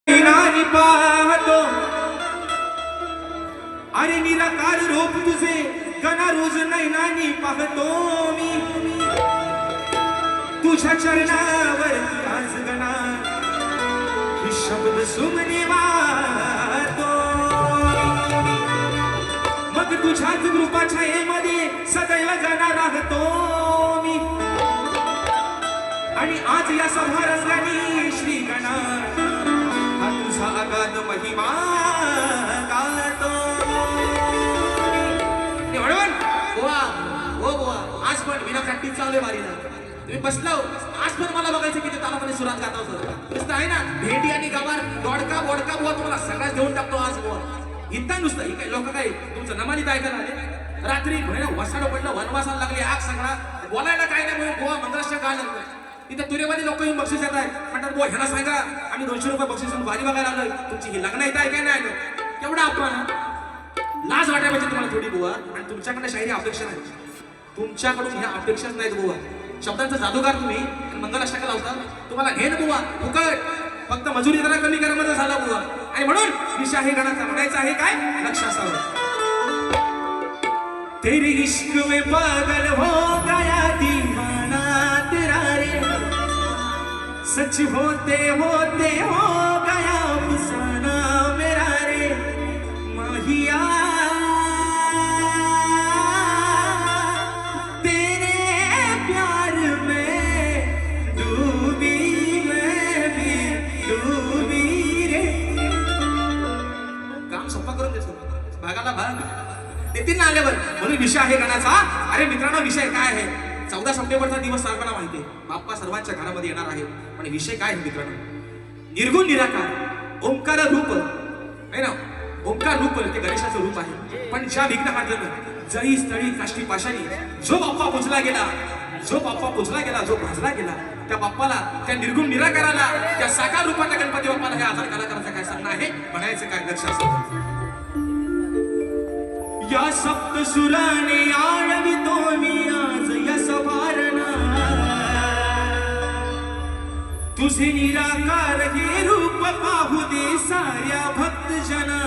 नैनानी पाहतो अरे निराकार रूप तुझे गणा रोज नैनानी पाहतो मी तुझ्या चरणावर आज गणा ही शब्द सुमने वाहतो मग तुझ्याच कृपाछायेमध्ये सदैव गणा राहतो मी आणि आज या सभा रंगानी श्री गणा हा तुझा अगाध महिमा गातो बुवा हो बुवा आज पण विना प्रॅक्टिस चालू आहे बारीला तुम्ही बसलो आज पण मला बघायचं किती तालामध्ये सुरात गाता होतं नुसतं आहे ना भेंडी आणि गवार दोडका बोडका बुवा तुम्हाला सगळ्याच घेऊन टाकतो आज बुवा इथं नुसतं ही काही लोक काय तुमचं नमानीत ऐकायला आले रात्री भयानक वसाडं पडलं वनवासाला लागली आग सगळा बोलायला काय नाही म्हणून बुवा मंत्राच्या काय लागतं तिथे तुरेमध्ये लोक येऊन बक्षीस येत आहेत म्हणतात बुवा ह्याला सांगा आम्ही 200 रुपये बक्षीस बारी बघायला आलोय तुमची ही लग्न येत आहे काय नाही आलं केवढा अपमान लाज वाटायला पाहिजे तुम्हाला थोडी बुवा आणि तुमच्याकडे शाहिरी अपेक्षा नाही तुमच्याकडून ह्या अपेक्षाच नाहीत बुवा शब्दांचा जादूगार तुम्ही मंगलाष्टका लावता तुम्हाला घेन बुवा फुकट फक्त मजुरी जरा कमी करामध्ये झाला बुवा आणि म्हणून विषय आहे गणाचा म्हणायचं आहे काय लक्ष असावं तेरे इश्क में पागल हो गया दीवाना तेरा रे सच होते होते हो गया अफसाना मेरा रे माहिया तेरे प्यार में डूबी मैं भी डूबी रे काम सोपा करून देतो भागाला भाग देतील ना आल्यावर म्हणून विषय आहे गणाचा अरे मित्रांनो विषय काय आहे 14 सप्टेंबरचा दिवस सर्वांना माहिती आहे बाप्पा सर्वांच्या घरामध्ये येणार आहे पण विषय काय आहे मित्रांनो निर्गुण निराकार ओंकार रूप आहे ना ओंकार रूप ते गणेशाचं रूप आहे पण ज्या विघ्नहार्दनं जळी स्थळी काष्टी पाशाणी जो बाप्पा पूजला गेला जो भाजला गेला त्या बाप्पाला त्या निर्गुण निराकाराला त्या साकार रूपाच्या गणपती बाप्पाला हे आजार कलाकाराचा काय सांगणं आहे म्हणायचं काय लक्ष असतं या सप्तसुराने आळवितो मी आज या सवारणा तुझे निराकार हे रूप पाहू दे साऱ्या भक्तजना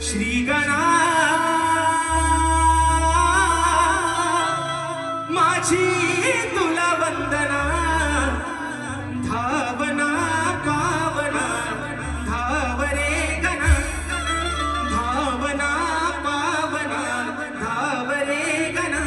श्री गणा माझी तुला वंदना धावना पावना धाव रे गणा धावना पावना धाव रे गणा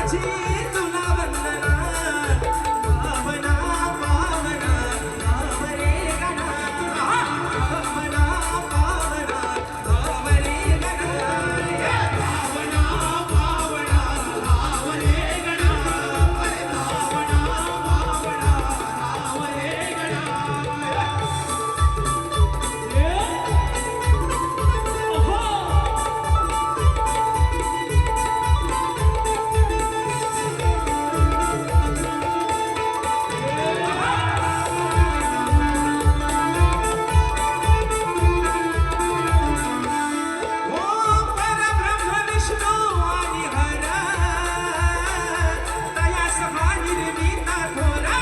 माझी तुला वंदना भावना भावना भाव रे गणा भावना भावना भाव रे गणा भावना भावना भाव रे गणा भावना भावना भाव रे गणा ओम परब्रह्म विष्णू आणि हर तया सहा निर्मिता थोरा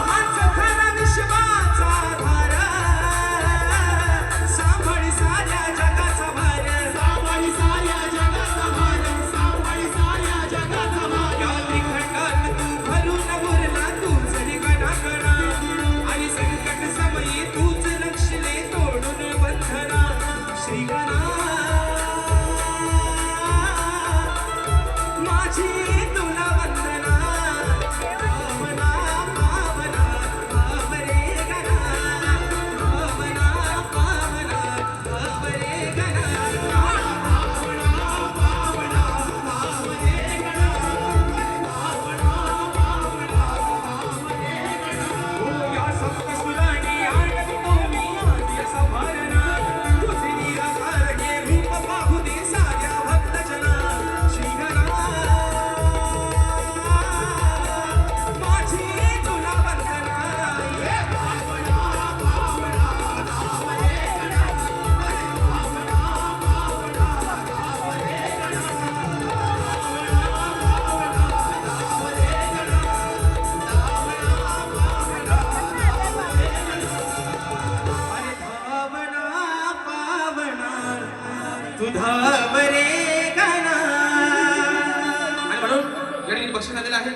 हाच खरा विश्वाचा धार सांभाळी साऱ्या जगाचा भार या तिखटात तू भरून उरला तूच रे गणा गणा आणि संकट समयी तूच रक्षले तोडून बंधना श्री गणा माझी तुला वंदना भावना भावना भाव रे गणा भावना भावना भाव रे गणा भावना भावना भाव रे गणा भावना भावना भाव रे गणा ओ या सप्तसुरांनी आणली तुम्ही आद्य सभारणा तुझे निराकार हे रूप पाहू दे साऱ्या भक्तजना श्री गणा माझी तुला वंदना भावना भावना भाव रे गणा भावना भावना भाव रे गणा भावना भावना भाव रे गणा भावना भावना भाव रे गणा अरे भावना पावना तुझा बरे गणा आणि म्हणून या ठिकाणी बक्षीस आलेलं आहे